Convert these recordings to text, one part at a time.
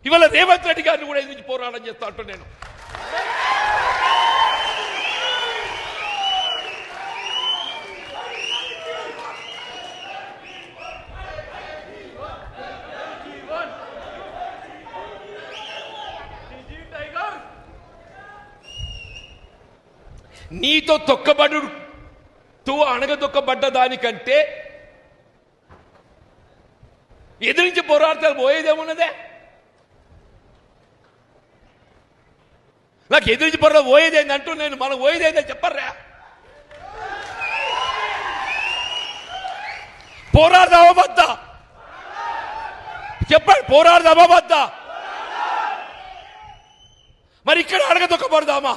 ఇవాళ రేవంత్ రెడ్డి గారిని కూడా ఎదిరించి పోరాటం చేస్తా అంటూ నేను నీతో తొక్కబడుతూ అణగదొక్కబడ్డ దానికంటే ఎదిరించి పోరాడతారు పోయేదేమున్నదే. నాకు ఎదిరించి పోరాడ పోయేదేంది అంటూ నేను మనం పోయేదేందని చెప్పర్రా. పోరాడదామా వద్దా చెప్పండి, పోరాడదామా వద్దా? మరి ఇక్కడ అడగదొక్కబడదామా?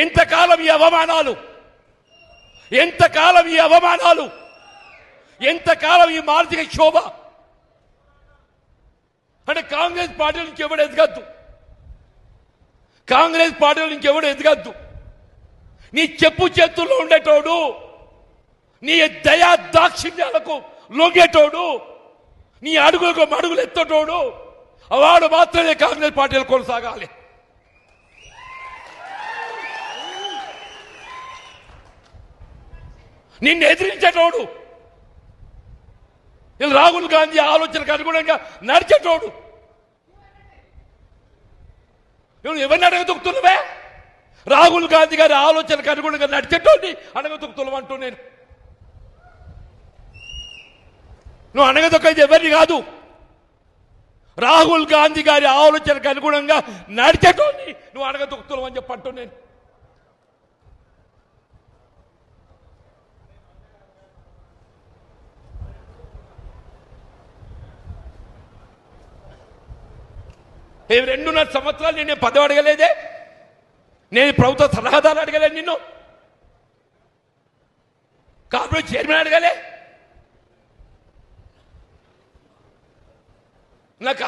ఎంతకాలం ఈ అవమానాలు, ఎంతకాలం ఈ అవమానాలు, ఎంతకాలం ఈ మానసిక క్షోభ? అంటే కాంగ్రెస్ పార్టీ నుంచి ఎవడు ఎదగద్దు, కాంగ్రెస్ పార్టీ నుంచి ఎవడు ఎదగద్దు. నీ చెప్పు చేతుల్లో ఉండేటోడు, నీ దయా దాక్షిణ్యాలకు లొంగేటోడు, నీ అడుగులకు అడుగులు ఎత్తటోడు, వాడు మాత్రమే కాంగ్రెస్ పార్టీలు కొనసాగాలి. నిన్ను ఎదిరించేటోడు, రాహుల్ గాంధీ ఆలోచనకు అనుగుణంగా నడిచేటోడు, నువ్వు ఎవరిని అడగదొక్కుతున్నావే? రాహుల్ గాంధీ గారి ఆలోచనకు అనుగుణంగా నడిచేటోడిని అడగదొక్కుతున్నావు అంటూ నేను. నువ్వు అడగదొక్కేది ఎవరిని కాదు, రాహుల్ గాంధీ గారి ఆలోచనకు అనుగుణంగా నడిచేటోడిని నువ్వు అడగదొక్కుతున్నావు అని చెప్పంటూ నేను. 2.5 సంవత్సరాలు నేను పదవి అడగలేదే, నేను ప్రభుత్వ సలహాదారు అడగలేదు, నిన్ను కార్పొరేట్ చైర్మన్ అడగలే. నాకు